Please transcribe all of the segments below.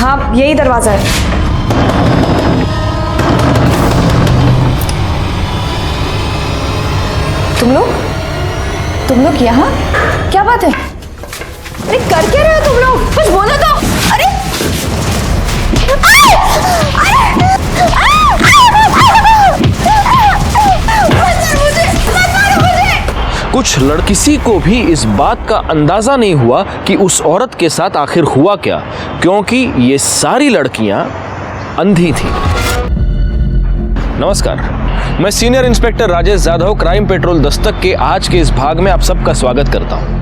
हाँ यही दरवाजा है। तुम लोग यहाँ? क्या बात है? अरे कर क्या रहे हो तुम लोग? कुछ बोलो तो। अरे कुछ लड़किसी को भी इस बात का अंदाजा नहीं हुआ कि उस औरत के साथ आखिर हुआ क्या, क्योंकि ये सारी लड़कियां अंधी थीं। नमस्कार, मैं senior inspector Rajesh Jadhav crime petrol Dastak के आज के इस भाग में आप सबका स्वागत करता हूं।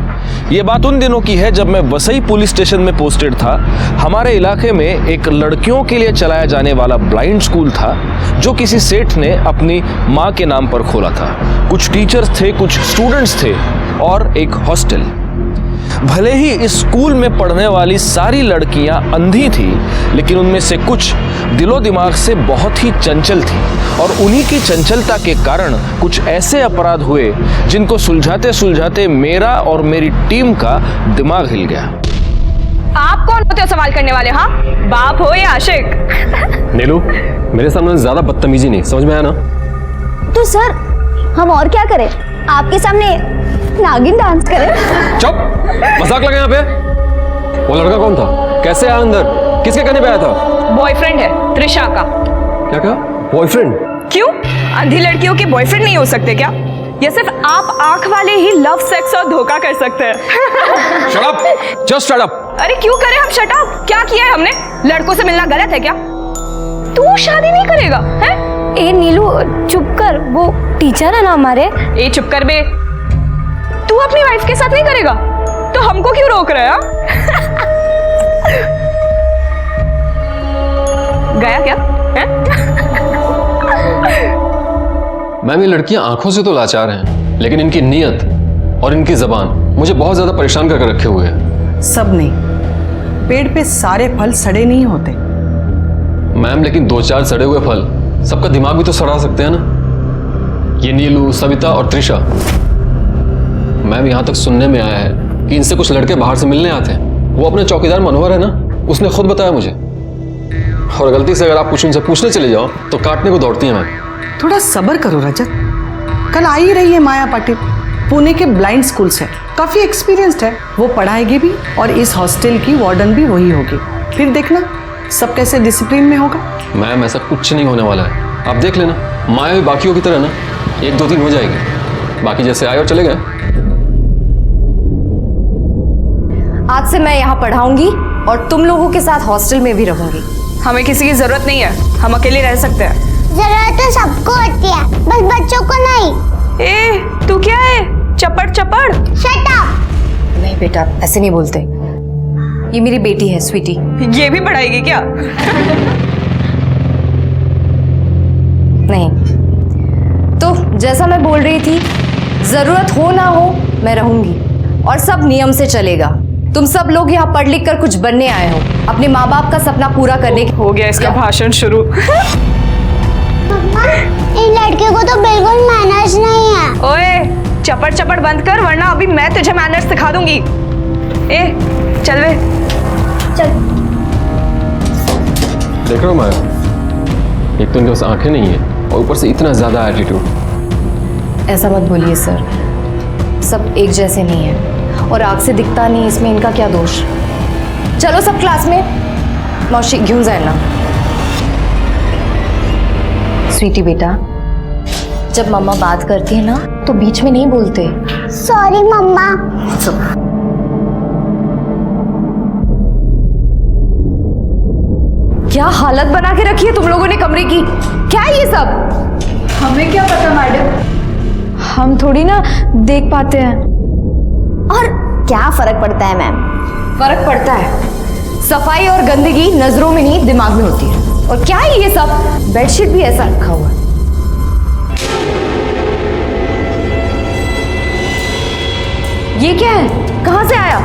ये बात उन दिनों की है जब मैं वसई पुलिस स्टेशन में पोस्टेड था। हमारे इलाके में एक लड़कियों के लिए चलाया जाने वाला ब्लाइंड स्कूल था जो किसी सेठ ने अपनी माँ के नाम पर खोला था। कुछ टीचर्स थे, कुछ स्टूडेंट्स थे और एक हॉस्टल। भले ही इस स्कूल में पढ़ने वाली सारी लड़कियां अंधी थी, लेकिन उनमें से कुछ दिलो दिमाग से बहुत ही चंचल थी और उन्हीं की चंचलता के कारण कुछ ऐसे अपराध हुए जिनको सुलझाते सुलझाते मेरा और मेरी टीम का दिमाग हिल गया। आप कौन होते हो सवाल करने वाले? हाँ, बाप हो या आशिक? नीलू, मेरे सामने ज्यादा बदतमीजी नहीं, समझ में आया ना? तो सर हम और क्या करें? आपके सामने नागिन डांस करें? चुप, मजाक लगा यहाँ पे। वो लड़का कौन था? कैसे आया अंदर? किसके कहने पे आया था? बॉयफ्रेंड है त्रिशा का। क्या कहा? बॉयफ्रेंड? क्यों? अंधी लड़कियों के बॉयफ्रेंड नहीं हो सकते क्या? या सिर्फ आप आंख वाले ही लव, सेक्स और धोखा कर सकते हैं? Shut up, just shut up. अरे क्यों करें हम शट अप? क्या किया है हमने? लड़कों से मिलना गलत है क्या? तू शादी नहीं करेगा है? ए नीलू चुप कर, वो टीचर है ना हमारे। ए चुप कर बे। तू अपनी वाइफ के साथ नहीं करेगा तो हमको क्यों रोक रहा है? गया क्या है? मैम, ये लड़कियां आंखों से तो लाचार हैं, लेकिन इनकी नीयत और इनकी जबान मुझे बहुत ज्यादा परेशान करके रखे हुए हैं। सब नहीं, पेड़ पे सारे फल सड़े नहीं होते। मैम, लेकिन 2-4 सड़े हुए फल सबका दिमाग भी तो सड़ा सकते हैं ना। ये नीलू, सविता और त्रिशा। मैम, यहाँ तक सुनने में आया है कि इनसे कुछ लड़के बाहर से मिलने आते हैं। वो अपने चौकीदार मनोहर है ना, उसने खुद बताया मुझे। और गलती से अगर आप कुछ उनसे पूछने चले जाओ तो काटने को दौड़ती हैं मैम। थोड़ा सब्र करो रजत, कल आ ही रही है माया पाटिल, पुणे के ब्लाइंड स्कूल से, काफी एक्सपीरियंस्ड है। वो पढ़ाएगी भी और इस हॉस्टल की वार्डन भी वही होगी। फिर देखना सब कैसे डिसिप्लिन में होगा। मैम, ऐसा कुछ नहीं होने वाला है, आप देख लेना। माया भी बाकियों की तरह ना 1-2 दिन हो जाएगी, बाकी जैसे आए और चले गए। आज से मैं यहाँ पढ़ाऊंगी और तुम लोगों के साथ हॉस्टल में भी रहूंगी। हमें किसी की जरूरत नहीं है, हम अकेले रह सकते हैं। जरूरत तो सबको होती है, बस बच्चों को नहीं। ए तू क्या है? चपड़ चपड़। Shut up. नहीं बेटा, ऐसे नहीं बोलते। ये मेरी बेटी है स्वीटी। ये भी पढ़ाएगी क्या? नहीं तो जैसा मैं बोल रही थी, जरूरत हो ना हो मैं रहूंगी और सब नियम से चलेगा। तुम सब लोग यहाँ पढ़ लिख कर कुछ बनने आए हो, अपने माँ बाप का सपना पूरा करने के। हो गया इसका भाषण शुरू। मम्मा, इन लड़कियों को तो बिल्कुल मैनर्स नहीं है। ओए चपड़ चपड़ बंद कर, वरना अभी मैं तुझे मैनर्स सिखा दूंगी। ए चल वे। चल। देख रहे हो माया, एक तो इनके पास आंखें नहीं है और ऊपर से इतना ज्यादा एटीट्यूड। ऐसा मत बोलिए सर, सब एक जैसे नहीं है और आग से दिखता नहीं, इसमें इनका क्या दोष। चलो सब क्लास में। मौशी घेऊन जाए ना। स्वीटी बेटा, जब मम्मा बात करती है ना तो बीच में नहीं बोलते। सॉरी मम्मा। क्या हालत बना के रखी है तुम लोगों ने कमरे की? क्या है ये सब? हमें क्या पता मैडम, हम थोड़ी ना देख पाते हैं। और क्या फर्क पड़ता है मैम? फर्क पड़ता है। सफाई और गंदगी नजरों में नहीं दिमाग में होती है। और क्या है ये सब? बेडशीट भी ऐसा रखा हुआ है। ये क्या है? कहां से आया?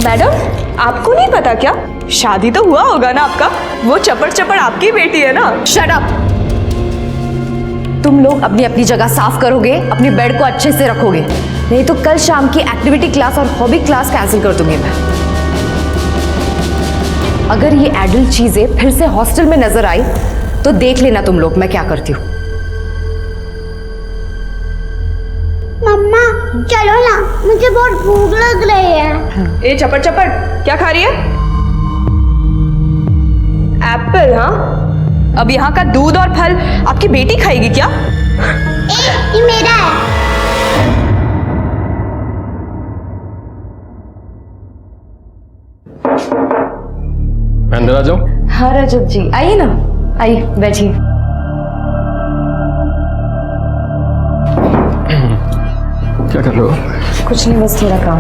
मैडम आपको नहीं पता क्या? शादी तो हुआ होगा ना आपका? वो चपड़ चपड़ आपकी बेटी है ना? Shut up. तुम लोग अपनी अपनी जगह साफ करोगे, अपनी बेड को अच्छे से रखोगे, नहीं तो कल शाम की एक्टिविटी क्लास और हॉबी क्लास कैंसिल कर दूंगी मैं। अगर ये एडल्ट चीजें फिर से हॉस्टल में नजर आई तो देख लेना तुम लोग मैं क्या करती हूँ। मम्मा चलो ना, मुझे बहुत भूख लग रही है। ए चपट चपट, क्या खा रही है? एप्पल? हाँ, अब यहाँ का दूध और फल आपकी बेटी खाएगी क्या? ये मेरा है। अंदर आ जाओ। हाँ रजत जी आइए ना, आइए बैठिए। क्या कर रहे हो? कुछ नहीं, बस थोड़ा काम।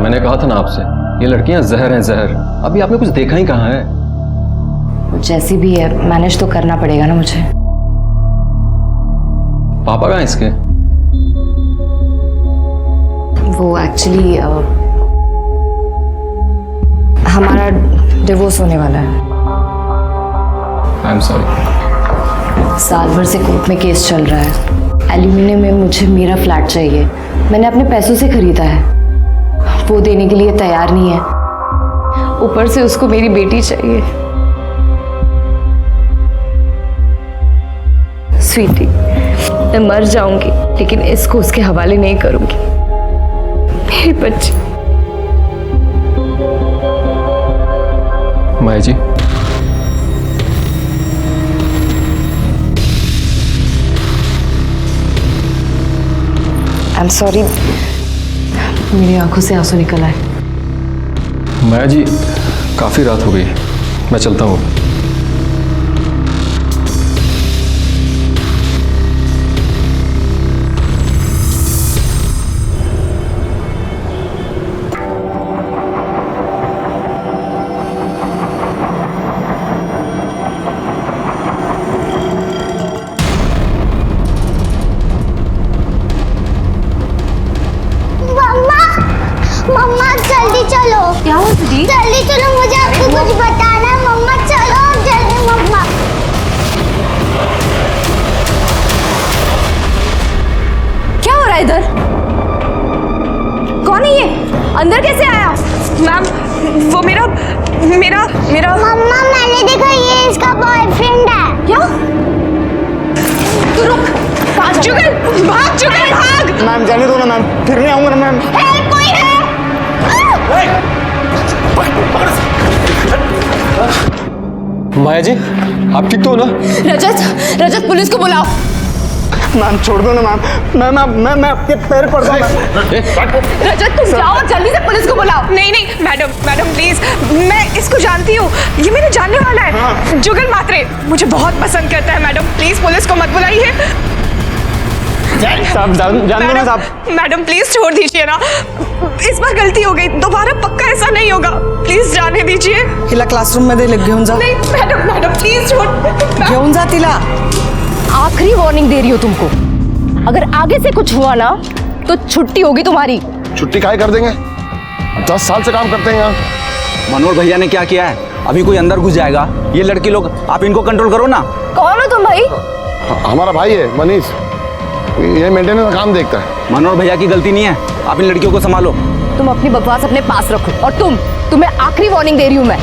मैंने कहा था ना आपसे, ये लड़कियां जहर हैं जहर। अभी आपने कुछ देखा ही कहाँ है। जैसी भी है मैनेज तो करना पड़ेगा ना मुझे। पापा कहाँ हैं इसके? वो एक्चुअली हमारा डिवोर्स होने वाला है। I am sorry. साल भर से कोर्ट में केस चल रहा है। एल्यूमिनियम में मुझे मेरा फ्लैट चाहिए, मैंने अपने पैसों से खरीदा है, वो देने के लिए तैयार नहीं है। ऊपर से उसको मेरी बेटी चाहिए। स्वीटी, मैं मर जाऊंगी लेकिन इसको उसके हवाले नहीं करूंगी। मेरी बच्ची। माया जी, आई एम सॉरी, मेरी आंखों से आंसू निकल आए। माया जी काफी रात हो गई, मैं चलता हूँ। मम्मा जल्दी चलो। क्या हुआ दीदी? जल्दी चलो, मुझे आपको कुछ बताना है। मम्मा चलो जल्दी। मम्मा क्या हो रहा है इधर? कौन है ये? अंदर कैसे आया? मैम वो मेरा मेरा मेरा मम्मा मैंने देखा, ये इसका बॉयफ्रेंड है। क्या? तू रुक, भाग जुगल, भाग। मैम जाने दो ना मैम, फिर नहीं आऊंगा ना मैम। कोई है? माया जी आप ठीक तो हो ना? रजत, रजत पुलिस को बुलाओ। मैम छोड़ दो ना मैम। मैम मैं आपके पैर पड़ रहा हूँ। रजत तुम जाओ जल्दी से, पुलिस को बुलाओ। नहीं मैडम प्लीज, मैं इसको जानती हूँ, ये मेरे जानने वाला है। जुगल मात्रे मुझे बहुत पसंद करता है मैडम, प्लीज पुलिस को मत बुलाइए। साहब जान दो ना साहब। मैडम प्लीज छोड़ दीजिए ना, इस बार गलती हो गई, दोबारा पक्का ऐसा नहीं होगा, प्लीज जाने दीजिए। हिला क्लासरूम मध्ये घेऊन जा, नहीं मैडम प्लीज छोड़। घेऊन जा तिला। आखिरी वार्निंग दे रही हो तुमको, अगर आगे से कुछ हुआ ना तो छुट्टी होगी तुम्हारी। छुट्टी काहे कर देंगे? 10 साल से काम करते हैं यहाँ। मनोहर भैया ने क्या किया है? अभी कोई अंदर घुस जाएगा। ये लड़की लोग, आप इनको कंट्रोल करो ना। कौन हो तुम भाई? हमारा भाई है मनीष, ये मेंटेनेंस का काम देखता है। मनोहर भैया की गलती नहीं है, आप इन लड़कियों को संभालो। तुम अपनी बकवास अपने पास रखो, और तुम्हें आखिरी वार्निंग दे रही हूं मैं।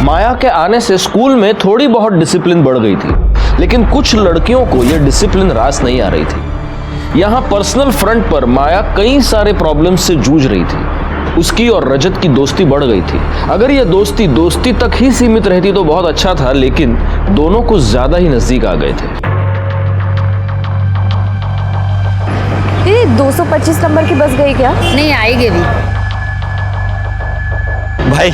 माया के आने से स्कूल में थोड़ी बहुत डिसिप्लिन बढ़ गई थी, लेकिन कुछ लड़कियों को यह डिसिप्लिन रास नहीं आ रही थी। यहाँ पर्सनल फ्रंट पर माया कई सारे प्रॉब्लम्स से जूझ रही थी। उसकी और रजत की दोस्ती बढ़ गई थी। अगर यह दोस्ती तक ही सीमित रहती तो बहुत अच्छा था, लेकिन दोनों कुछ ज्यादा ही नजदीक आ गए थे। ये 225 नंबर की बस गई क्या? नहीं आएगी भी। भाई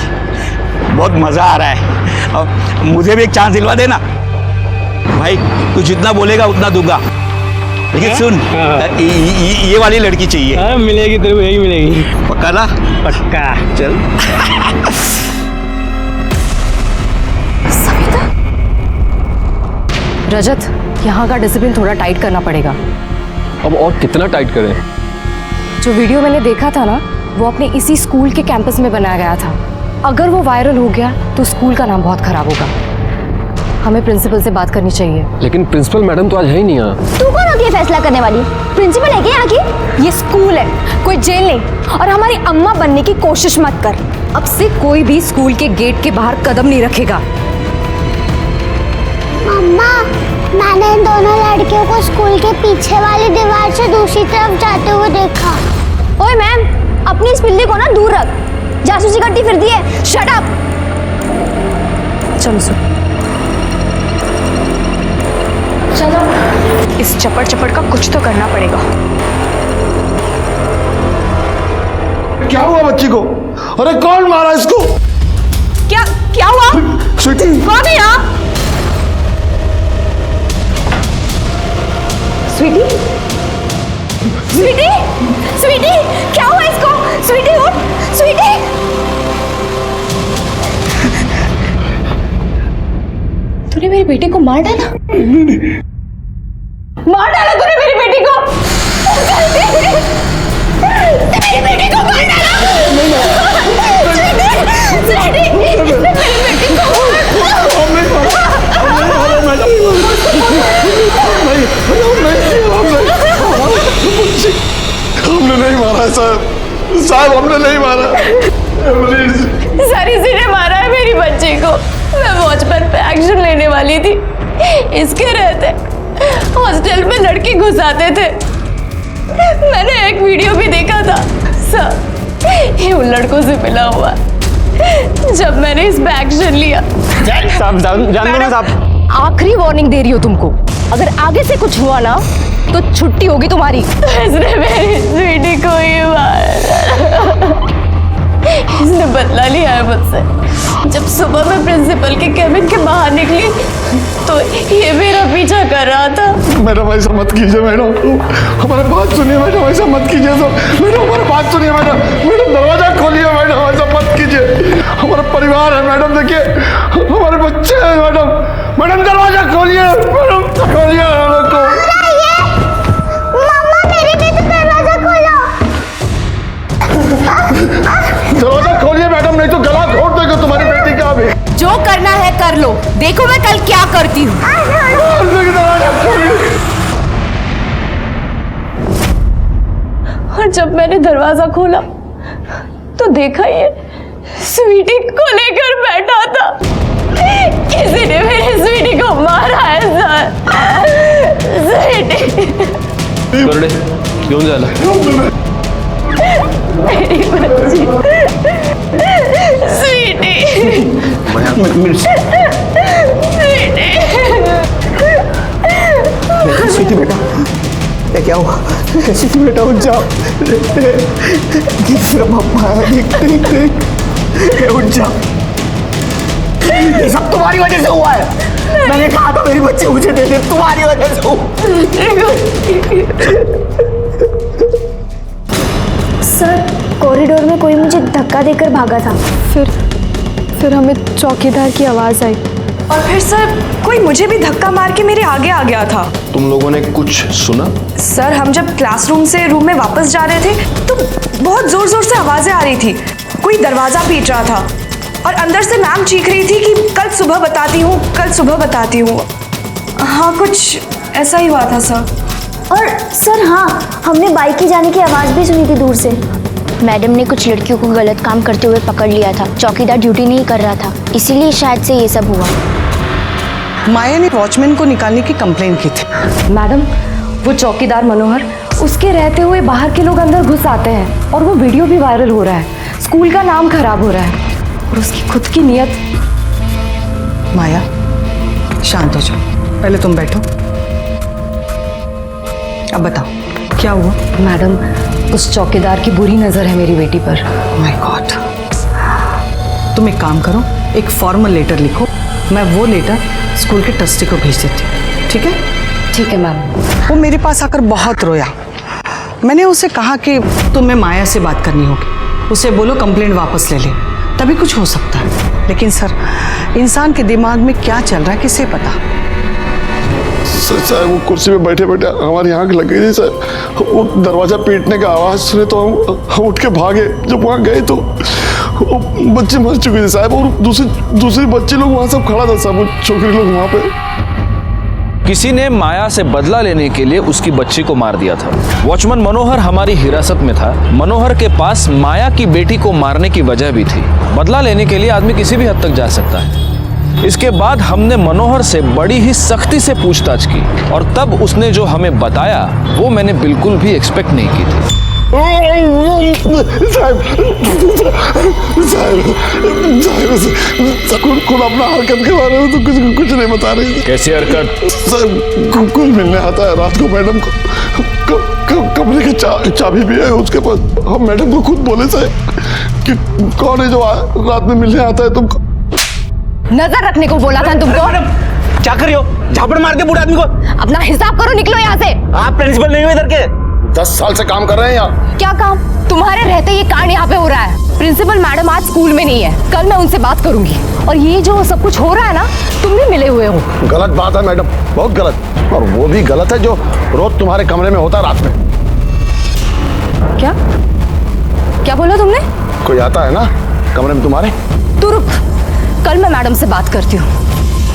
बहुत मजा आ रहा है, अब मुझे भी एक चांस दिलवा देना। भाई तू जितना बोलेगा उतना दूंगा, लेकिन सुन, ये वाली लड़की चाहिए। मिलेगी तेरे को, यही मिलेगी। पक्का ना? पक्का। चल। सविता? रजत, यहाँ का डिसिप्लिन थोड़ा टाइट करना पड़ेगा। अब और कितना टाइट करें? जो वीडियो मैंने देखा था ना, वो अपने इसी स्कूल के कैंपस में बनाया गया था। अगर वो वायरल हो गया तो स्कूल का नाम बहुत खराब होगा। हमें प्रिंसिपल से बात करनी चाहिए। लेकिन प्रिंसिपल मैडम तो आज है ही नहीं यहाँ। तू कौन होती है फैसला करने वाली? प्रिंसिपल है क्या यहाँ की? ये स्कूल है, कोई जेल नहीं। और हमारी अम्मा बनने की कोशिश मत कर। अब से कोई भी स्कूल के गेट के बाहर कदम नहीं रखेगा। मम्मा, मैंने इन दोनों लड़कियों को स्कूल के पीछे वाली दीवार से दूसरी तरफ जाते हुए देखा। ओए मैम, अपनी इस पिल्ली को ना दूर रख, जासूसी करती फिरती है। Shut up. चलो सुन, चलो, इस चपड़ चपड़ का कुछ तो करना पड़ेगा। क्या हुआ बच्ची को? अरे कौन मारा इसको? क्या क्या हुआ? स्वीटी, कौन है यहाँ? स्वीटी, स्वीटी, स्वीटी, क्या हुआ इसको? स्वीटी उठ, स्वीटी। तूने मेरी बेटी को मार डाला? मार डाला तूने मेरी बेटी को? मेरी बेटी को मार डाला? स्वीटी, मेरी बेटी हमने नहीं मारा साहब, साहब हमने नहीं मारा। सर, इसी ने मारा है मेरी बच्ची को। मैं वॉचमैन पे एक्शन लेने वाली थी, इसके रहते हॉस्टल में लड़के घुसाते थे। मैंने एक वीडियो भी देखा था सर, ये उन लड़कों से मिला हुआ। जब मैंने इस पे एक्शन लिया। साहब जान दो ना साहब। आखिरी वार्निंग दे रही हो तुमको, अगर आगे से कुछ हुआ ना तो छुट्टी होगी तुम्हारी। इसने मेरी स्वीटी को ही मारा। इसने बदला लिया है मुझसे। जब सुबह मैं प्रिंसिपल के कैबिन के बाहर निकली तो ये मेरा पीछा कर रहा था। मैडम ऐसा मत कीजिए मैडम, हमारे बात सुनिए मैडम, ऐसा मत कीजिए। तो मैडम हमारी बात सुनिए मैडम, मैडम दरवाजा खोलिए मैडम, ऐसा मत कीजिए। हमारा परिवार है मैडम, देखिए हमारे बच्चे हैं मैडम, मैडम दरवाजा खोलिए, मैडम खोलिए हम को। मम्मा, मेरे लिए तो दरवाजा खोलो। दरवाजा खोलिए मैडम, नहीं तो गला घोट देगा तुम्हारी बेटी का भी। जो करना है कर लो, देखो मैं कल क्या करती हूँ। दरवाजा खोलिए। और जब मैंने दरवाजा खोला तो देखा ये स्वीटी को लेकर बैठा था। किसी ने मेरी स्वीटी को मारा है सर। स्वीटी, करडे घेऊन झाला। मेरी बच्ची स्वीटी, स्वीटी बेटा, ये क्या हुआ? स्वीटी बेटा उठ जाओ, तेरा पापा है, देख देख देख, उठ जाओ। ये सब तुम्हारी वजह से हुआ है। मैंने कहा था मेरी बच्ची मुझे दे दे, तुम्हारी वजह से हुआ। सर, कॉरिडोर में कोई मुझे धक्का देकर भागा था। फिर हमें चौकीदार की आवाज आई और फिर सर कोई मुझे भी धक्का मार के मेरे आगे आ गया था। तुम लोगों ने कुछ सुना? सर, हम जब क्लासरूम से रूम में वापस जा रहे थे तो बहुत जोर जोर से आवाजें आ रही थी। कोई दरवाजा पीट रहा था और अंदर से मैम चीख रही थी कि कल सुबह बताती हूँ, कल सुबह बताती हूँ। हाँ, कुछ ऐसा ही हुआ था सर। और सर हाँ, हमने बाइक की जाने की आवाज़ भी सुनी थी दूर से। मैडम ने कुछ लड़कियों को गलत काम करते हुए पकड़ लिया था। चौकीदार ड्यूटी नहीं कर रहा था, इसीलिए शायद से ये सब हुआ। माया ने वॉचमैन को निकालने की कंप्लेन की थी। मैडम, वो चौकीदार मनोहर, उसके रहते हुए बाहर के लोग अंदर घुस आते हैं और वो वीडियो भी वायरल हो रहा है। स्कूल का नाम खराब हो रहा है और उसकी खुद की नीयत। माया, शांत हो जाओ, पहले तुम बैठो। अब बताओ क्या हुआ? मैडम, उस चौकीदार की बुरी नजर है मेरी बेटी पर। My God. तुम एक काम करो, एक फॉर्मल लेटर लिखो, मैं वो लेटर स्कूल के ट्रस्टी को भेज देती हूँ, ठीक है? ठीक है मैम। वो मेरे पास आकर बहुत रोया। मैंने उसे कहा कि तुम्हें माया से बात करनी होगी, उसे बोलो कंप्लेंट वापस ले ले, तभी कुछ हो सकता है। लेकिन सर, इंसान के दिमाग में क्या चल रहा है किसे पता। सर वो कुर्सी पे बैठे बैठे हमारी आंख लग गई थी सर। वो दरवाजा पीटने का आवाज सुने तो हम उठ के भागे। जब वहाँ गए तो वो बच्ची मर चुकी थी साहब, और दूसरी बच्ची लोग वहाँ सब खड़ा था साहब, वो छोकरी लोग वहाँ पे। किसी ने माया से बदला लेने के लिए उसकी बच्ची को मार दिया था। वॉचमैन मनोहर हमारी हिरासत में था। मनोहर के पास माया की बेटी को मारने की वजह भी थी। बदला लेने के लिए आदमी किसी भी हद तक जा सकता है। इसके बाद हमने मनोहर से बड़ी ही सख्ती से पूछताछ की और तब उसने जो हमें बताया वो मैंने बिल्कुल भी एक्सपेक्ट नहीं की थी। खुद अपना हरकत के बारे में तो कुछ नहीं बता रही थी। कैसी हरकत? साहब कुछ मिलने आता है रात को मैडम को, कमरे की चाबी भी है उसके पास। हम मैडम को खुद बोले साहब कि कौन है जो रात में मिलने आता है तुमको। नजर रखने को बोला था तुमको। क्या कर रही हो? झापड़ मार के बूढ़े आदमी को। अपना हिसाब करो, निकलो यहाँ से। आप प्रिंसिपल नहीं हो इधर के? 10 साल से काम कर रहे हैं यहाँ। क्या काम? तुम्हारे रहते ये कांड यहाँ पे हो रहा है। प्रिंसिपल मैडम आज स्कूल में नहीं है, कल मैं उनसे बात करूंगी। और ये जो सब कुछ हो रहा है ना, तुम भी मिले हुए हो। गलत बात है मैडम, बहुत गलत। और वो भी गलत है जो रोज तुम्हारे कमरे में होता है रात में। क्या क्या बोला तुमने? कोई आता है ना कमरे में तुम्हारे? तू रुक, कल मैं मैडम से बात करती हूँ,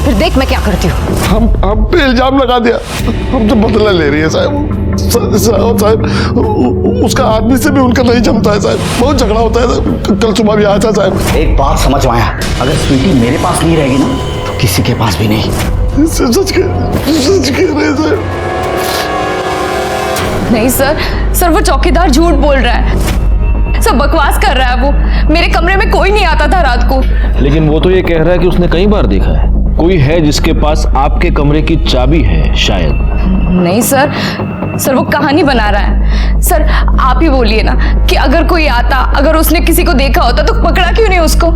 फिर देख मैं क्या करती हूँ। हम पे इल्जाम लगा दिया, हमसे बदला ले रही है साहब। साहब उसका आदमी से भी उनका नहीं जमता है साहब, बहुत झगड़ा होता है। कल सुबह भी आया था साहब। एक बात समझ में आया, अगर स्वीटी मेरे पास नहीं रहेगी ना तो किसी के पास भी नहीं। सच कह रहे साहब। नहीं सर, वो चौकीदार झूठ बोल रहा है, सब बकवास कर रहा है। वो मेरे कमरे में कोई नहीं आता था रात को। लेकिन वो तो ये कह रहा है कि उसने कई बार देखा है। कोई है जिसके पास आपके कमरे की चाबी है शायद। नहीं सर, वो कहानी बना रहा है। सर आप ही बोलिए ना कि अगर कोई आता, अगर उसने किसी को देखा होता तो पकड़ा क्यों नहीं उसको?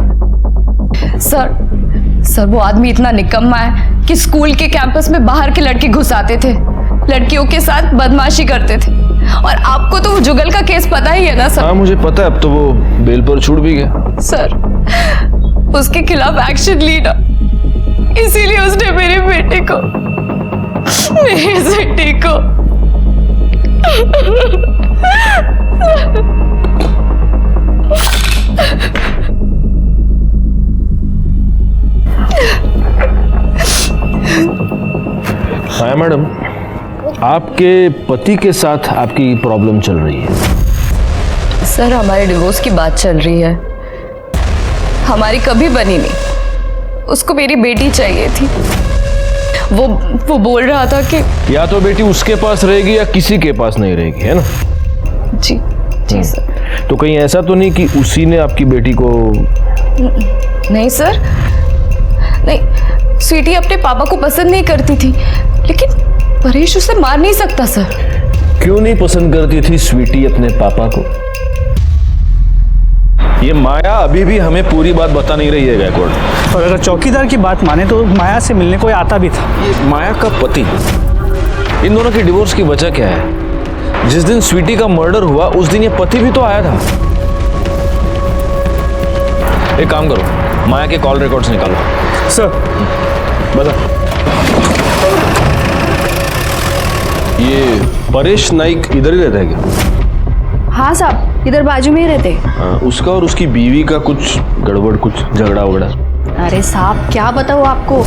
सर वो आदमी इतना निकम्मा है कि स्कूल के कैंपस में बाहर के लड़के घुस आते थे, लड़कियों के साथ बदमाशी करते थे। और आपको तो वो जुगल का केस पता ही है ना सर? हाँ मुझे पता है, अब तो वो बेल पर छूट भी गया। सर उसके खिलाफ एक्शन ली ना, इसीलिए उसने मेरी बेटी को हाँ मैडम, आपके पति के साथ आपकी प्रॉब्लम चल रही है। सर हमारे डिवोर्स की बात चल रही है, हमारी कभी बनी नहीं। उसको मेरी बेटी चाहिए थी। वो बोल रहा था कि या तो बेटी उसके पास रहेगी या किसी के पास नहीं रहेगी, है ना? जी सर। तो कहीं ऐसा तो नहीं कि उसी ने आपकी बेटी को? नहीं सर, नहीं। स्वीटी अपने पापा को पसंद नहीं करती थी, लेकिन परेश उसे मार नहीं सकता सर। क्यों नहीं पसंद करती थी स्वीटी अपने पापा को? ये माया अभी भी हमें पूरी बात बता नहीं रही है गायकवाड़। और अगर चौकीदार की बात माने तो माया से मिलने कोई आता भी था। ये माया का पति, इन दोनों के डिवोर्स की वजह क्या है? जिस दिन स्वीटी का मर्डर हुआ उस दिन ये पति भी तो आया था। एक काम करो, माया के कॉल रिकॉर्ड्स निकालो। सर बता। ये परेश नाइक इधर ही रहता है क्या? हाँ साहब, इधर बाजू में ही रहते। उसका और उसकी बीवी का कुछ गड़बड़, कुछ झगड़ा वगड़ा? अरे साहब क्या बताऊँ आपको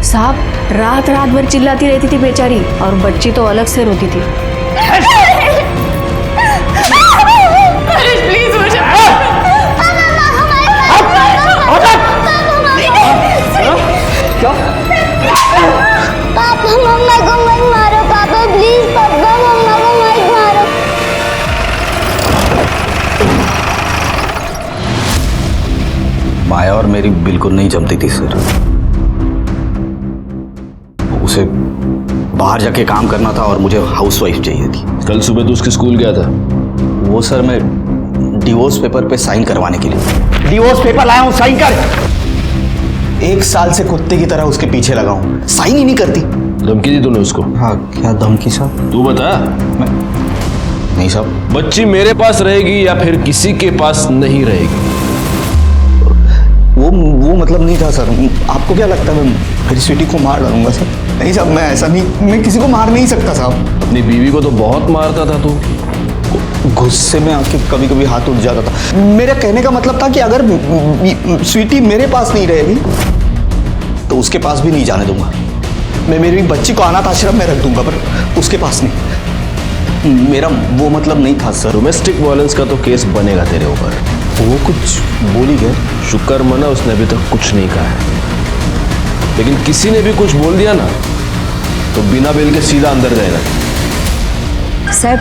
साहब, रात भर चिल्लाती रहती थी बेचारी, और बच्ची तो अलग से रोती थी। प्लीज मुझे पापा मम्मा को मत मारो, पापा प्लीज, पापा मम्मा को मत मारो। माया और मेरी बिल्कुल नहीं जमती थी सर। उसे बाहर जाके काम करना था और मुझे हाउसवाइफ चाहिए थी। कल सुबह तो उसके स्कूल गया था। वो सर मैं डिवोर्स पेपर पे साइन करवाने के लिए डिवोर्स पेपर लाया हूँ, साइन कर। 1 साल से कुत्ते की तरह उसके पीछे लगा हूँ, साइन ही नहीं करती। धमकी दी तूने उसको? हाँ। क्या धमकी साहब? तू बता। नहीं साहब। बच्ची मेरे पास रहेगी या फिर किसी के पास नहीं रहेगी? वो मतलब नहीं था सर। आपको क्या लगता है मैं फिर स्वीटी को मार डालूंगा सर? नहीं साहब, मैं ऐसा नहीं, मैं किसी को मार नहीं सकता साहब। अपनी बीवी को तो बहुत मारता था तू। गुस्से में आके कभी कभी हाथ उठ जाता था। मेरा कहने का मतलब था कि अगर स्वीटी मेरे पास नहीं रहेगी तो उसके पास भी नहीं जाने दूंगा। मैं मेरी बच्ची को अनाथ आश्रम में रख दूंगा, पर उसके पास नहीं। मेरा वो मतलब नहीं था सर। डोमेस्टिक वायलेंस का तो केस बनेगा तेरे ऊपर। वो कुछ बोल ही गए। शुक्र मना उसने अभी तक कुछ नहीं कहा है, लेकिन किसी ने भी कुछ बोल दिया ना तो बिना बेल के सीधा अंदर जाएगा। साहब,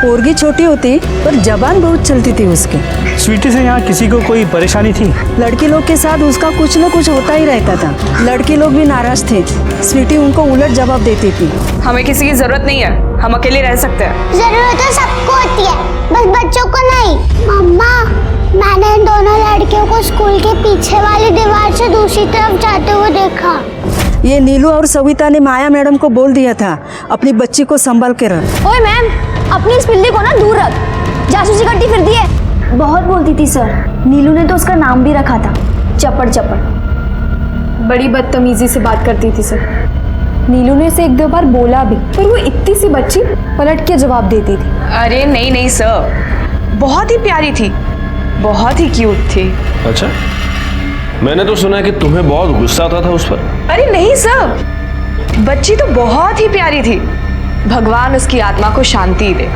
पोरगी छोटी होती पर जबान बहुत चलती थी उसकी। स्वीटी से यहाँ किसी को कोई परेशानी थी? लड़की लोग के साथ उसका कुछ न कुछ होता ही रहता था। लड़की लोग भी नाराज थे, स्वीटी उनको उलट जवाब देती थी। हमें किसी की जरूरत नहीं है, हम अकेले रह सकते हैं। जरूरत तो सबको होती है, बस बच्चों को नहीं। मम्मा, मैंने इन दोनों लड़कियों को स्कूल के पीछे वाली दीवार से दूसरी तरफ जाते हुए देखा। ये नीलू और सविता ने माया मैडम को बोल दिया था अपनी बच्ची को संभाल के रख। ओए मैम, अपनी इस पिल्ली को ना दूर रख, जासूसी करती फिरती है। बहुत बोलती थी सर, नीलू ने तो उसका नाम भी रखा था, चपड़ चपड़। बड़ी बदतमीजी से बात करती थी सर। नीलू ने इसे एक दो बार बोला भी, पर वो इतनी सी बच्ची पलट के जवाब देती थी। अरे नहीं नहीं सर, बहुत ही प्यारी थी, बहुत ही क्यूट थी। अच्छा, मैंने तो सुना है कि तुम्हें बहुत गुस्सा आता था उस पर। अरे नहीं सर, बच्ची तो बहुत ही प्यारी थी। भगवान उसकी आत्मा को शांति दे।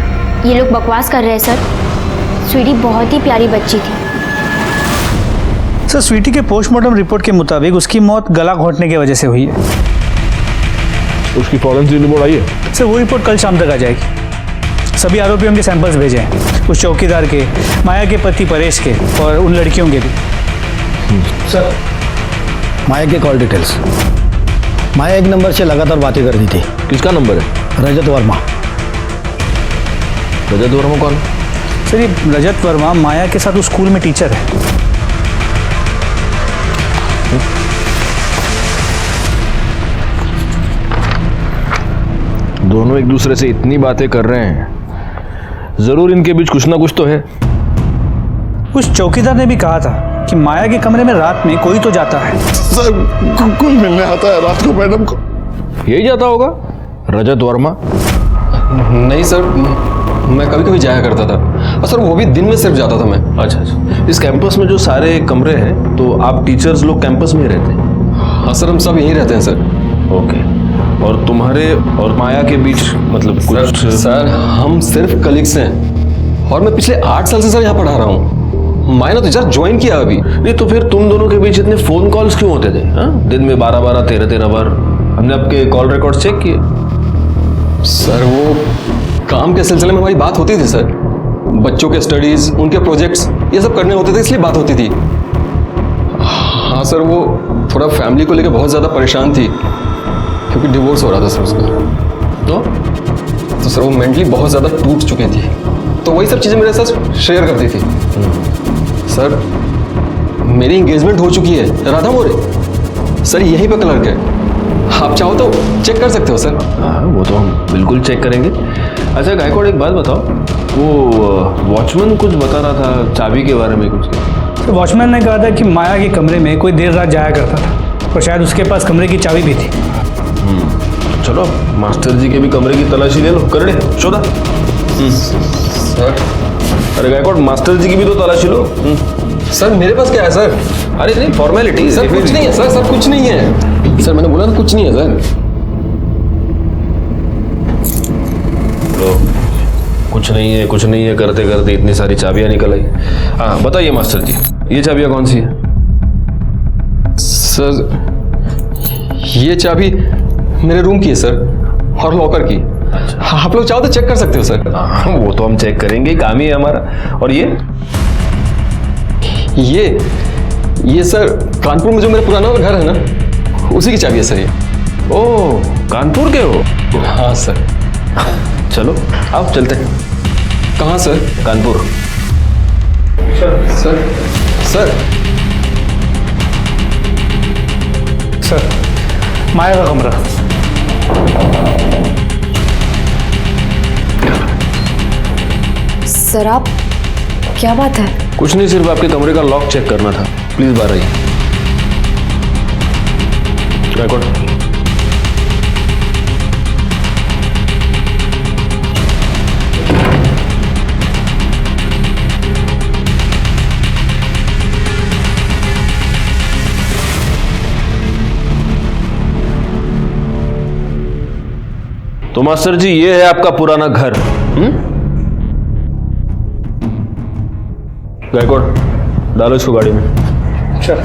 ये लोग बकवास कर रहे हैं सर, स्वीटी बहुत ही प्यारी बच्ची थी। सर, स्वीटी के पोस्टमार्टम रिपोर्ट के मुताबिक उसकी मौत गला घोंटने की वजह से हुई है। उसकी फॉरेंसिक रिपोर्ट आई है? सर, वो रिपोर्ट कल शाम तक आ जाएगी। सभी आरोपियों के सैंपल्स भेजे हैं, उस चौकीदार के, माया के पति परेश के और उन लड़कियों के भी। सर, माया के कॉल डिटेल्स। माया एक नंबर से लगातार बातें कर रही थी। किसका नंबर है? रजत वर्मा। रजत वर्मा कौन? सर, ये रजत वर्मा माया के साथ उस स्कूल में टीचर है। दोनों एक दूसरे से इतनी बातें कर रहे हैं, जरूर इनके बीच कुछ ना कुछ तो है। उस चौकीदार ने भी कहा था कि माया के कमरे में रात में कोई तो जाता है। सर, कोई मिलने आता है रात को मैडम को। यही जाता होगा रजत वर्मा। नहीं सर, मैं कभी कभी जाया करता था, और सर वो भी दिन में सिर्फ जाता था मैं। अच्छा अच्छा, इस कैंपस में जो सारे कमरे हैं, तो आप टीचर्स लोग कैंपस में ही रहते हैं? हाँ सर, हम सब यहीं रहते हैं सर। ओके, और तुम्हारे और माया के बीच मतलब कुछ? सर, हम सिर्फ कलीग्स हैं, और मैं पिछले 8 साल से सर यहाँ पढ़ा रहा हूँ। माया ने तो जस्ट ज्वाइन किया अभी। नहीं तो फिर तुम दोनों के बीच इतने फोन कॉल्स क्यों होते थे? हाँ, दिन में 12-12, 13-13 बार। हमने आपके कॉल रिकॉर्ड चेक किए। सर, वो काम के सिलसिले में हमारी बात होती थी सर। बच्चों के स्टडीज, उनके प्रोजेक्ट्स, ये सब करने होते थे, इसलिए बात होती थी। हाँ सर, वो थोड़ा फैमिली को लेकर बहुत ज़्यादा परेशान थी, क्योंकि डिवोर्स हो रहा था सर उसका। तो सर वो मेंटली बहुत ज़्यादा टूट चुकी थी, तो वही सब चीज़ें मेरे साथ शेयर करती थी। सर, मेरी एंगेजमेंट हो चुकी है राधा मोरे। सर, यहीं पर क्लर्क है, आप चाहो तो चेक कर सकते हो सर। हाँ, वो तो हम बिल्कुल चेक करेंगे। अच्छा गायकवाड़, एक बात बताओ, वो वॉचमैन कुछ बता रहा था चाबी के बारे में कुछ? तो वॉचमैन ने कहा था कि माया के कमरे में कोई देर रात जाया करता था, और शायद उसके पास कमरे की चाबी भी थी। चलो मास्टर जी के भी कमरे की तलाशी ले लो, कर ले शोधा। सर, अरे गायकवाड़, मास्टर जी की भी तो तलाशी लो। सर मेरे पास क्या है सर? अरे नहीं, फॉर्मेलिटी। सर कुछ नहीं है सर, सर कुछ नहीं है सर, मैंने बोला ना कुछ नहीं है सर। लो, कुछ नहीं है, कुछ नहीं है करते करते इतनी सारी चाबियां निकल आई। हाँ बताइए मास्टर जी, ये चाबियां कौन सी है? सर, ये चाबी मेरे रूम की है सर, और लॉकर की। हाँ, आप लोग चाहो तो चेक कर सकते हो सर। हाँ, वो तो हम चेक करेंगे, काम ही है हमारा। और ये सर कानपुर में जो मेरा पुराना घर है ना, उसी की चाबी है सर ये। ओह, कानपुर के हो? हाँ सर। चलो आओ चलते हैं। कहाँ sir? Kanpur. Sir sir sir, Maya का कमरा। सर, आप क्या बात है? कुछ नहीं, सिर्फ आपके कमरे का लॉक चेक करना था। प्लीज बाहर आइए। गायकवाड़, तो मास्टर जी ये है आपका पुराना घर। गायकवाड़ डालो इसको गाड़ी में।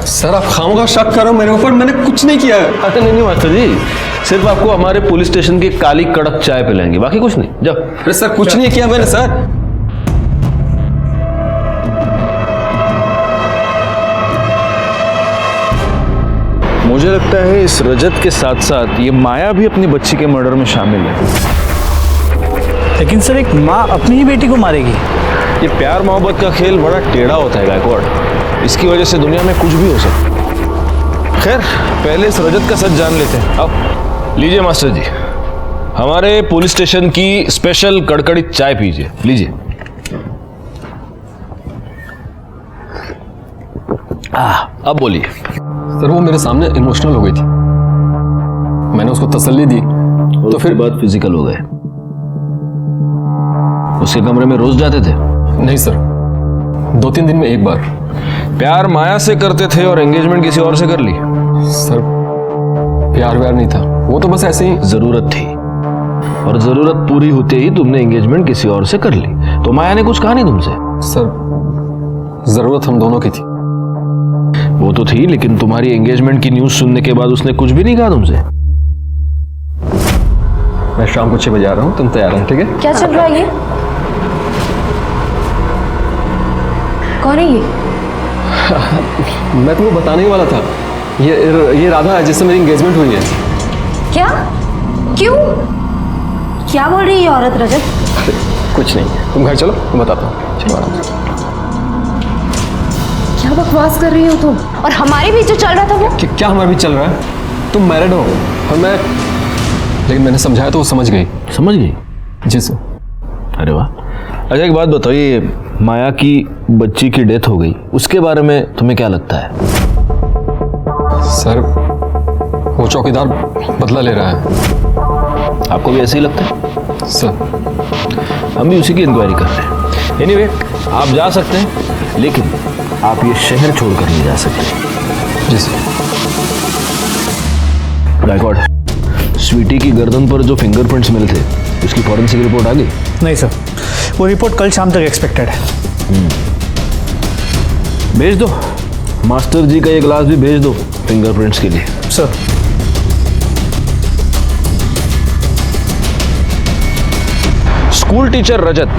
सर आप खामोखा शक कर रहे हो मेरे ऊपर, मैंने कुछ नहीं किया है। अरे नहीं मास्टर जी, सिर्फ आपको हमारे पुलिस स्टेशन की काली कड़क चाय पिलाएंगे, बाकी कुछ नहीं। जाओ। अरे सर कुछ नहीं किया मैंने सर। मुझे लगता है इस रजत के साथ साथ ये माया भी अपनी बच्ची के मर्डर में शामिल है। लेकिन सर एक माँ अपनी ही बेटी को मारेगी? ये प्यार मोहब्बत का खेल बड़ा टेढ़ा होता है गायकवाड़, इसकी वजह से दुनिया में कुछ भी हो सकता है। खैर पहले इस रजत का सच जान लेते हैं। अब लीजिए मास्टर जी, हमारे पुलिस स्टेशन की स्पेशल कड़कड़ी चाय पीजिए, लीजिए। अब बोलिए। सर वो मेरे सामने इमोशनल हो गई थी, मैंने उसको तसल्ली दी तो फिर बात फिजिकल हो गए। उसके कमरे में रोज जाते थे? नहीं सर, 2-3 दिन में एक बार। प्यार माया से करते थे और एंगेजमेंट किसी और से कर ली? सर प्यार व्यार नहीं था, वो तो बस ऐसे ही जरूरत थी, और जरूरत पूरी होते ही तुमने एंगेजमेंट किसी और से कर ली। तो माया ने कुछ कहा नहीं तुमसे? सर जरूरत हम दोनों की थी। वो तो थी, लेकिन तुम्हारी एंगेजमेंट की न्यूज सुनने के बाद उसने कुछ भी नहीं कहा तुमसे? मैं शाम को 6 बजे आ रहा हूँ, तुम तैयार हो? ठीक है। क्या चल रहा है ये? कौन है ये? मैं तुम्हें बताने ही वाला था, ये राधा है जिससे मेरी एंगेजमेंट हुई है। क्या? क्यों? क्या बोल रही है ये औरत रजत? कुछ नहीं, तुम घर चलो, मैं बताता हूँ। चलो आराम से। क्या बकवास कर रही हो तुम? और हमारे बीच जो चल रहा था वो? क्या हमारे बीच चल रहा है? तुम मैरिड हो और मैं, लेकिन मैंने समझाया तो वो समझ गई। समझ गई? जी सर। अरे वाह। अच्छा एक बात बताओ, ये माया की बच्ची की डेथ हो गई, उसके बारे में तुम्हें क्या लगता है? सर वो चौकीदार बदला ले रहा है। आपको भी ऐसे ही लगता है? सर हम भी उसी की इंक्वायरी कर रहे हैं। एनीवे, आप जा सकते हैं, लेकिन आप ये शहर छोड़कर नहीं जा सकते। जी सर। गायकवाड़, स्वीटी की गर्दन पर जो फिंगरप्रिंट्स मिले थे, उसकी फॉरेंसिक रिपोर्ट आ गई? नहीं सर, वो रिपोर्ट कल शाम तक एक्सपेक्टेड है। भेज दो, मास्टर जी का ये ग्लास भी भेज दो फिंगरप्रिंट्स के लिए। सर। स्कूल टीचर रजत,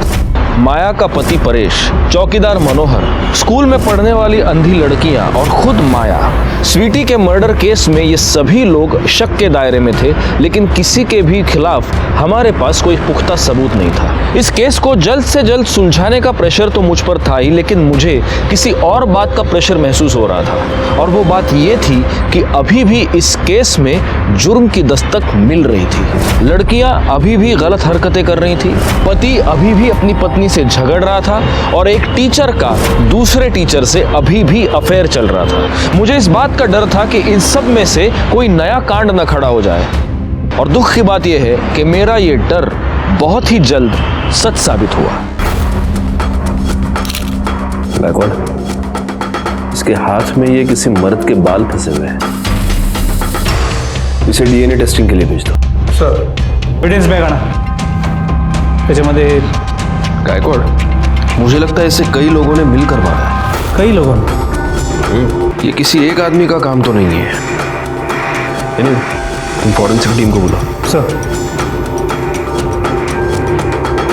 माया का पति परेश, चौकीदार मनोहर, स्कूल में पढ़ने वाली अंधी लड़कियां और खुद माया, स्वीटी के मर्डर केस में ये सभी लोग शक के दायरे में थे, लेकिन किसी के भी खिलाफ हमारे पास कोई पुख्ता सबूत नहीं था। इस केस को जल्द से जल्द सुलझाने का प्रेशर तो मुझ पर था ही, लेकिन मुझे किसी और बात का प्रेशर महसूस हो रहा था, और वो बात ये थी कि अभी भी इस केस में जुर्म की दस्तक मिल रही थी। लड़कियां अभी भी गलत हरकतें कर रही थी, पति अभी भी अपनी पत्नी से झगड़ रहा था, और एक टीचर का दूसरे टीचर से अभी भी अफेयर चल रहा था। मुझे इस बात का डर था कि इन सब में से कोई नया कांड न खड़ा हो जाए, और दुख की बात यह है कि मेरा ये डर बहुत ही जल्द सच साबित हुआ। गायकवाड़, इसके हाथ में ये किसी मर्द के बाल फंसे हुए हैं, इसे डीएनए टेस्टिंग के लिए भेज दो। सर एविडेंस बॅग आणा, त्याच्यामध्ये। गायकवाड़, मुझे लगता है इसे कई लोगों ने मिलकर मारा है। कई लोगों ने? ये किसी एक आदमी का काम तो नहीं है। तुम फॉरेंसिक टीम को बुलाओ। सर।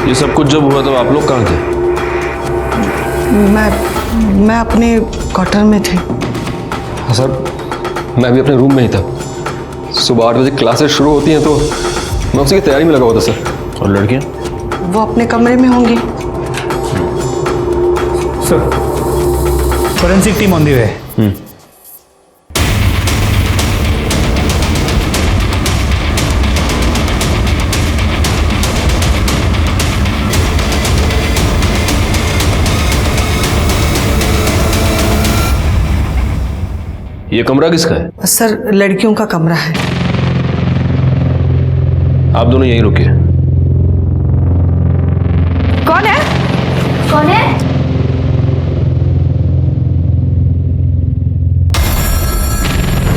ये सब कुछ जब हुआ तो आप लोग कहाँ थे? मैं अपने क्वार्टर में थी। सर मैं भी अपने रूम में ही था। सुबह 8 बजे क्लासेस शुरू होती हैं तो मैं उसी की तैयारी में लगा हुआ था सर। और लड़कियाँ? वो अपने कमरे में होंगी। Sir forensic team on the way. ये कमरा किसका है? सर लड़कियों का कमरा है। आप दोनों यहीं रुकिए। कौन है? कौन है?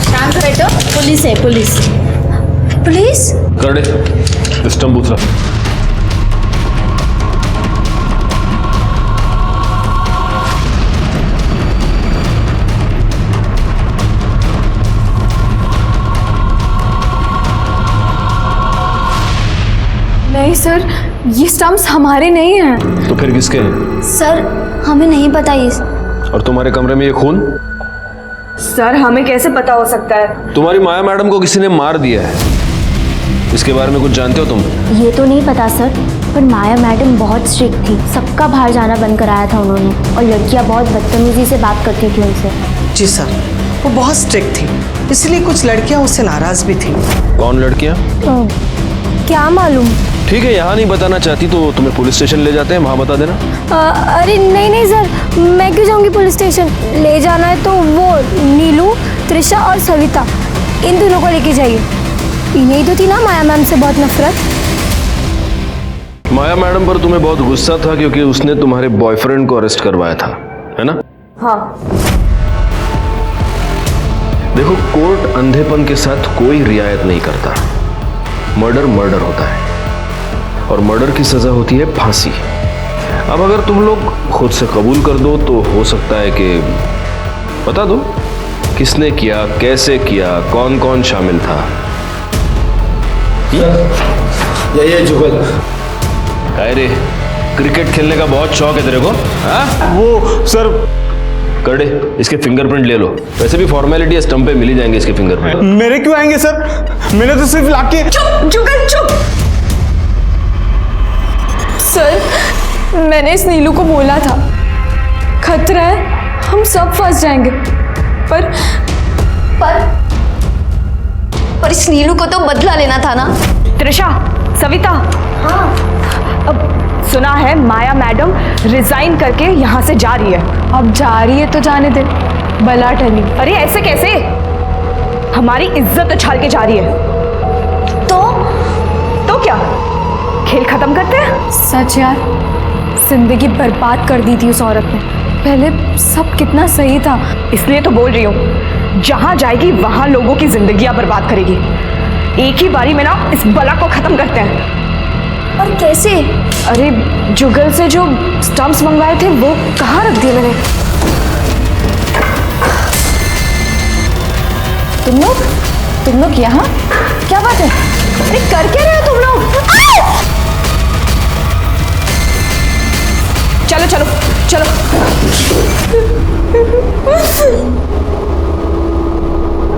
शांत बैठो, पुलिस है पुलिस। पुलिस? कर दे सिस्टम दूसरा। नहीं सर, ये स्टम्प्स हमारे नहीं हैं। तो फिर किसके हैं? सर हमें नहीं पता ये। और तुम्हारे कमरे में ये खून? सर हमें कैसे पता हो सकता है? तुम्हारी माया मैडम को किसी ने मार दिया है, इसके बारे में कुछ जानते हो तुम? ये तो नहीं पता सर, पर माया मैडम बहुत स्ट्रिक्ट थी, सबका बाहर जाना बंद कराया था उन्होंने, और लड़कियां बहुत बदतमीजी से बात करती थी उनसे। जी सर, वो बहुत स्ट्रिक्ट थी, इसलिए कुछ लड़कियां उससे नाराज भी थी। कौन लड़कियां? क्या मालूम। ठीक है, यहाँ नहीं बताना चाहती तो तुम्हें पुलिस स्टेशन ले जाते हैं, वहाँ बता देना। अरे नहीं नहीं सर, मैं क्यों जाऊंगी पुलिस स्टेशन? ले जाना है तो वो नीलू, त्रिशा और सविता, इन दोनों को लेके जाइए। इन्हें तो थी ना माया मैम से बहुत नफरत। माया मैडम पर तुम्हें बहुत गुस्सा था क्योंकि उसने तुम्हारे बॉयफ्रेंड को अरेस्ट करवाया था, है ना? हाँ। देखो, कोर्ट अंधेपन के साथ कोई रियायत नहीं करता। मर्डर मर्डर होता है और मर्डर की सजा होती है फांसी। अब अगर तुम लोग खुद से कबूल कर दो तो हो सकता है कि बता दो किसने किया, कैसे किया, कौन कौन शामिल था। ये जुगल। अरे क्रिकेट खेलने का बहुत शौक है तेरे को? हाँ? वो सर, कर दे, इसके फिंगरप्रिंट ले लो। वैसे भी फॉर्मेलिटी है, स्टंप पे मिल ही जाएंगे इसके फिंगरप्रिंट। मेरे क्यों आएंगे सर? मैंने तो सिर्फ लाके। चुप जुगल चुप। सर मैंने इस नीलू को बोला था खतरा है, हम सब फंस जाएंगे, पर इस नीलू को तो बदला लेना था ना। त्रिशा, सविता। हाँ। अब सुना है माया मैडम रिजाइन करके यहाँ से जा रही है। अब जा रही है तो जाने दे, बला टली। अरे ऐसे कैसे? हमारी इज्जत उछाल के जा रही है। तो क्या खेल खत्म करते हैं? सच यार, जिंदगी बर्बाद कर दी थी उस औरत ने। पहले सब कितना सही था। इसलिए तो बोल रही हूँ, जहां जाएगी वहां लोगों की जिंदगियां बर्बाद करेगी। एक ही बारी में ना इस बला को खत्म करते हैं। और कैसे? अरे जुगल से जो स्टम्प्स मंगवाए थे वो कहाँ रख दिए मैंने? तुम लोग यहाँ? क्या बात है? अरे कर क्या रहे हो तुम लोग? चलो चलो चलो।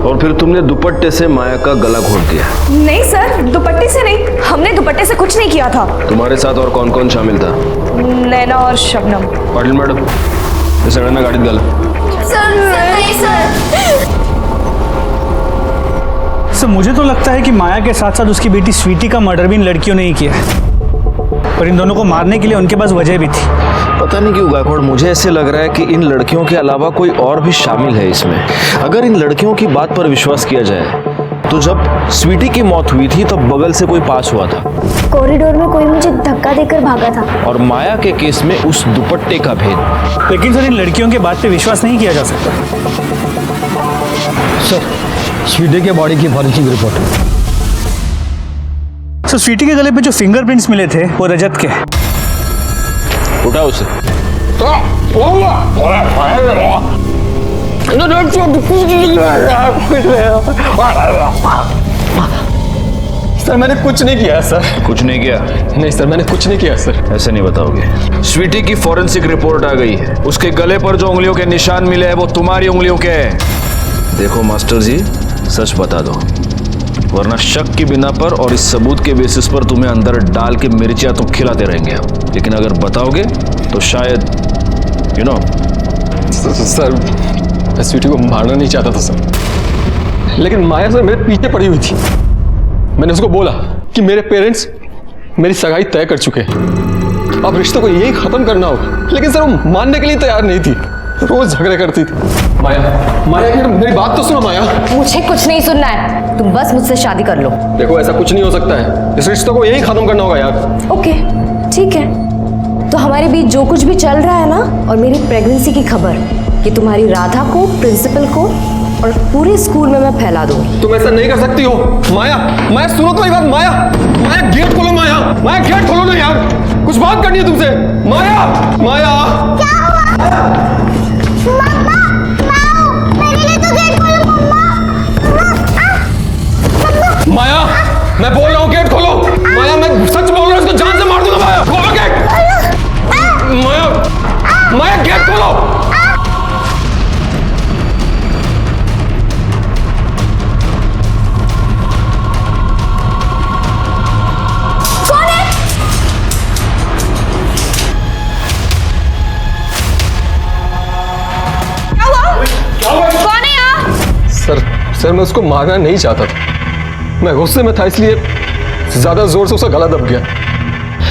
और फिर तुमने दुपट्टे से माया का गला घोट दिया? नहीं सर, दुपट्टे से नहीं, हमने दुपट्टे से कुछ नहीं किया था। तुम्हारे साथ और कौन कौन शामिल था? नैना और शबनम। पाटिल मैडम, ये सगळ्यांना गाडीत घाला। सर नहीं सर। सर मुझे तो लगता है कि माया के साथ साथ उसकी बेटी स्वीटी का मर्डर भी इन लड़कियों ने ही किया है, पर इन दोनों को मारने के लिए उनके पास वजह भी थी। पता नहीं क्यों गायकवाड़, मुझे ऐसे लग रहा है कि इन लड़कियों के अलावा कोई और भी शामिल है इसमें। अगर इन लड़कियों की बात पर विश्वास किया जाए तो जब स्वीटी की मौत हुई थी तब बगल से कोई पास हुआ था, कॉरिडोर में कोई मुझे धक्का देकर भागा था। और माया के केस में उस दुपट्टे का भेद। लेकिन सर इन लड़कियों के बात पे विश्वास नहीं किया जा सकता। सर, स्वीटी के बॉडी की फॉरेंसिक रिपोर्ट। सर स्वीटी के गले पे जो फिंगरप्रिंट्स मिले थे वो रजत के। उठा उसे। सर मैंने कुछ नहीं किया सर। कुछ नहीं किया? नहीं सर, मैंने कुछ नहीं किया सर। ऐसे नहीं बताओगे। स्वीटी की फॉरेंसिक रिपोर्ट आ गई है, उसके गले पर जो उंगलियों के निशान मिले हैं वो तुम्हारी उंगलियों के हैं। देखो मास्टर जी, सच बता दो, वरना शक की बिना पर और इस सबूत के बेसिस पर तुम्हें अंदर डाल के मिर्चियां तो खिलाते रहेंगे हम, लेकिन अगर बताओगे तो शायद सर मैं स्वीटी को मारना नहीं चाहता था सर, लेकिन माया सर मेरे पीछे पड़ी हुई थी। मैंने उसको बोला कि मेरे पेरेंट्स मेरी सगाई तय कर चुके हैं, अब रिश्ते को यही खत्म करना होगा, लेकिन सर वो मानने के लिए तैयार नहीं थी, रोज झगड़े करती थी। माया मेरी बात तो सुनो माया। मुझे कुछ नहीं सुनना है, तुम बस मुझसे शादी कर लो। देखो ऐसा कुछ नहीं हो सकता है, इस रिश्ते को यही खत्म करना होगा यार। ओके ठीक है, तो हमारे बीच जो कुछ भी चल रहा है ना, और मेरी प्रेगनेंसी की खबर, ये तुम्हारी राधा को, प्रिंसिपल को और पूरे स्कूल में मैं फैला दूंगी। तुम ऐसा नहीं कर सकती हो माया। माया सुनो तो एक बात। माया, माया गेट खोलो। माया, माया गेट खोलो ना यार, कुछ बात करनी है तुमसे। माया, माया क्या हुआ? मम्मा, माओ, मेरे लिए तो गेट खोलो मम्मा। माया, मैं बोल रहा हूँ गेट खोलो। माया, मैं सच बोल रहा हूँ, इसको जान से मार दूंगा। माया खोलो गेट। माया, माया गेट खोलो। सर मैं उसको मारना नहीं चाहता था, मैं गुस्से में था इसलिए ज्यादा जोर से उसका गला दब गया।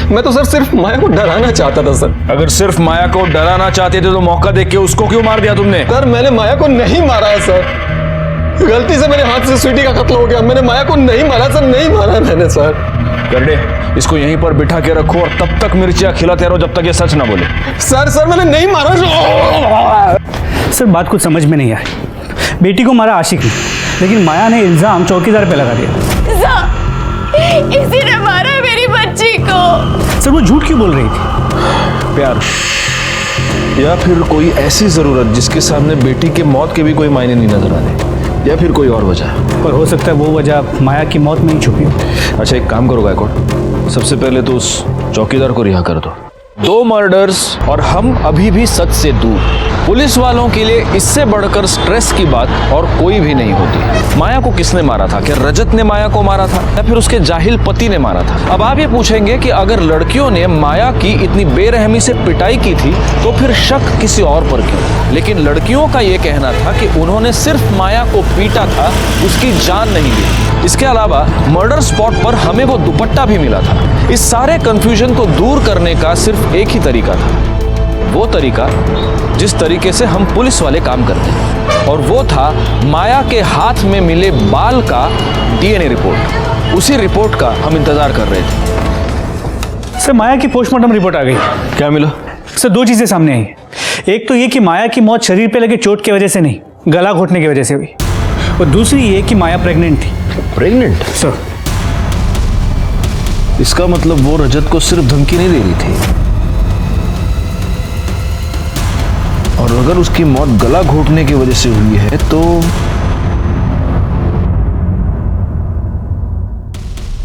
मैं तो सर सिर्फ माया को डराना चाहता था सर। अगर सिर्फ माया को डराना चाहते थे तो मौका देख के उसको क्यों मार दिया तुमने? सर मैंने माया को नहीं मारा है सर, गलती से मेरे हाथ से स्वीटी का कत्ल हो गया। मैंने माया को नहीं मारा सर, नहीं मारा मैंने सर। करडे, इसको यहीं पर बिठा के रखो और तब तक मिर्चियां खिलाते रहो जब तक ये सच ना बोले। सर मैंने नहीं मारा। सर बात कुछ समझ में नहीं आई। बेटी को मारा आशिक ने, लेकिन माया ने इल्जाम चौकीदार पे लगा दिया। इसी ने मारा मेरी बच्ची को। सर वो झूठ क्यों बोल रही थी? प्यार या फिर कोई ऐसी जरूरत जिसके सामने बेटी के मौत के भी कोई मायने नहीं नजर आ रहे, या फिर कोई और वजह? पर हो सकता है वो वजह माया की मौत में ही छुपी हो। अच्छा एक काम करो गायकवाड़, सबसे पहले तो उस चौकीदार को रिहा कर दो। 2 मर्डर्स और हम अभी भी सच से दूर। पुलिस वालों के लिए इससे बढ़कर स्ट्रेस की बात और कोई भी नहीं होती। माया को किसने मारा था? क्या रजत ने माया को मारा था या फिर उसके जाहिल पति ने मारा था? अब आप ये पूछेंगे कि अगर लड़कियों ने माया की इतनी बेरहमी से पिटाई की थी तो फिर शक किसी और पर क्यों? लेकिन लड़कियों का ये कहना था कि उन्होंने सिर्फ माया को पीटा था, उसकी जान नहीं ली। इसके अलावा मर्डर स्पॉट पर हमें वो दुपट्टा भी मिला था। इस सारे कंफ्यूजन को दूर करने का सिर्फ एक ही तरीका था, वो तरीका जिस तरीके से हम पुलिस वाले काम करते हैं, और वो था माया के हाथ में मिले बाल का डीएनए रिपोर्ट। उसी रिपोर्ट का हम इंतजार कर रहे थे। सर माया की पोस्टमार्टम रिपोर्ट आ गई। क्या मिला? सर 2 चीजें सामने आई। एक तो ये कि माया की मौत शरीर पे लगे चोट की वजह से नहीं, गला घोटने की वजह से हुई, और दूसरी ये कि माया प्रेग्नेंट थी। प्रेग्नेंट? सर इसका मतलब वो रजत को सिर्फ धमकी नहीं दे रही थी, और अगर उसकी मौत गला घोटने की वजह से हुई है तो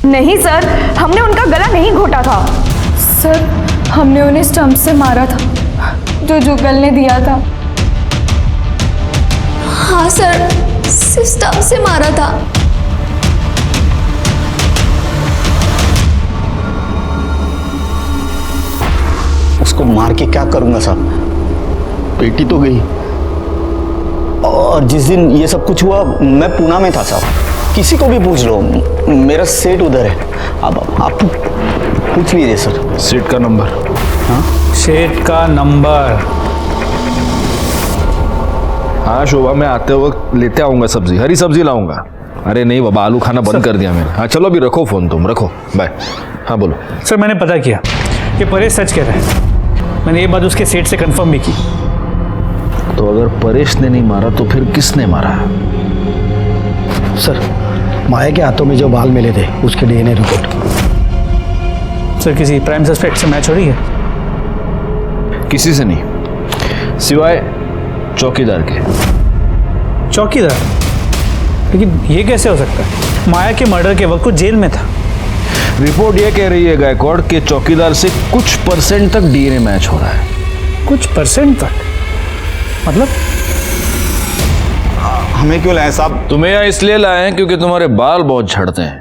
नहीं सर, हमने उनका गला नहीं घोटा था। सर हमने उन्हें स्टंप से मारा था, जो जुगल ने दिया था। हाँ सर, सिर्फ स्टंप से मारा था। उसको मार के क्या करूंगा साहब? बेटी तो गई, और जिस दिन ये सब कुछ हुआ मैं पूना में था साहब। किसी को भी पूछ लो, मेरा सेठ उधर है। अब आप पूछ लीजिए सर। सेठ का नंबर? हाँ सेठ का नंबर। हाँ शोभा, मैं आते वक्त लेते आऊंगा सब्जी, हरी सब्जी लाऊंगा। अरे नहीं बाबा, आलू खाना बंद कर दिया मैंने। हाँ चलो अभी रखो फोन, तुम रखो, बाय। हाँ बोलो। सर मैंने पता किया कि परेश सच कह रहा है। मैंने ये बात उसके सेठ से कंफर्म भी की। तो अगर परेश ने नहीं मारा तो फिर किसने मारा? सर माया के हाथों में जो बाल मिले थे उसके डीएनए रिपोर्ट। सर किसी प्राइम सस्पेक्ट से मैच हो रही है? किसी से नहीं, सिवाय चौकीदार के। चौकीदार? लेकिन ये कैसे हो सकता है? माया के मर्डर के वक्त वो जेल में था। रिपोर्ट ये कह रही है गायकवाड़ के चौकीदार से कुछ % तक डीएनए मैच हो रहा है। कुछ % तक? मतलब? हमें क्यों लाए साहब? तुम्हें यहाँ इसलिए लाए हैं क्योंकि तुम्हारे बाल बहुत झड़ते हैं।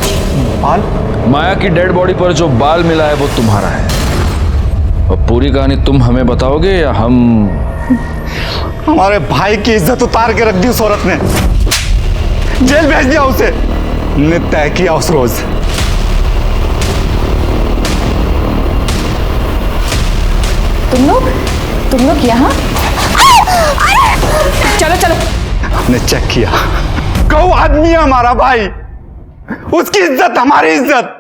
बाल? माया की डेड बॉडी पर जो बाल मिला है वो तुम्हारा है। और पूरी कहानी तुम हमें बताओगे या हम? हमारे भाई की इज्जत उतार के रख दी उस औरत ने, जेल भेज दिया उसे, ने तय किया उस रोज। तुम लोग यहाँ? चलो चलो। हमने चेक किया, गौ आदमी है हमारा भाई, उसकी इज्जत हमारी इज्जत।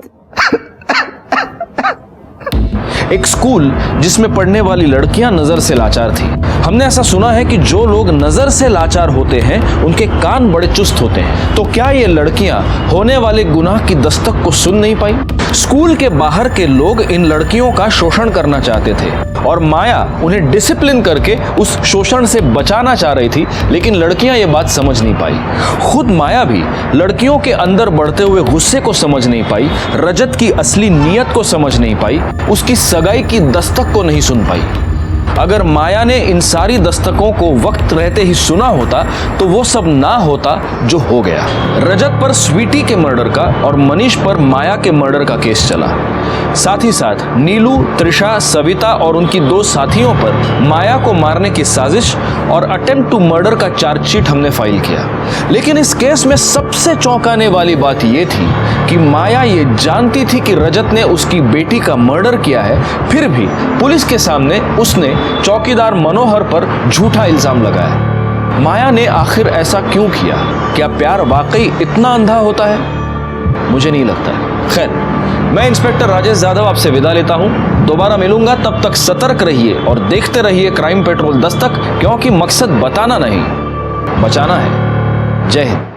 एक स्कूल जिसमें पढ़ने वाली लड़कियां नजर से लाचार थी। हमने ऐसा सुना है कि जो लोग नजर से लाचार होते हैं उनके कान बड़े चुस्त होते हैं। तो क्या ये लड़कियां होने वाले गुनाह की दस्तक को सुन नहीं पाई? स्कूल के बाहर के लोग इन लड़कियों का शोषण करना चाहते थे और माया उन्हें डिसिप्लिन करके उस शोषण से बचाना चाह रही थी, लेकिन लड़कियां ये बात समझ नहीं पाई। खुद माया भी लड़कियों के अंदर बढ़ते हुए गुस्से को समझ नहीं पाई, रजत की असली नीयत को समझ नहीं पाई, उसकी सगाई की दस्तक को नहीं सुन पाई। अगर माया ने इन सारी दस्तकों को वक्त रहते ही सुना होता तो वो सब ना होता जो हो गया। रजत पर स्वीटी के मर्डर का और मनीष पर माया के मर्डर का केस चला। साथ ही साथ नीलू, त्रिशा, सविता और उनकी 2 साथियों पर माया को मारने की साजिश और अटेम्प्ट टू मर्डर का चार्जशीट हमने फाइल किया। लेकिन इस केस में सबसे चौंकाने वाली बात यह थी कि माया ये जानती थी कि रजत ने उसकी बेटी का मर्डर किया है, फिर भी पुलिस के सामने उसने चौकीदार मनोहर पर झूठा इल्जाम लगाया। माया ने आखिर ऐसा क्यों किया? क्या प्यार वाकई इतना अंधा होता है? मुझे नहीं लगता है। खैर, मैं इंस्पेक्टर राजेश यादव आपसे विदा लेता हूं। दोबारा मिलूंगा, तब तक सतर्क रहिए और देखते रहिए क्राइम पेट्रोल दस्तक, क्योंकि मकसद बताना नहीं, बचाना है। जय हिंद।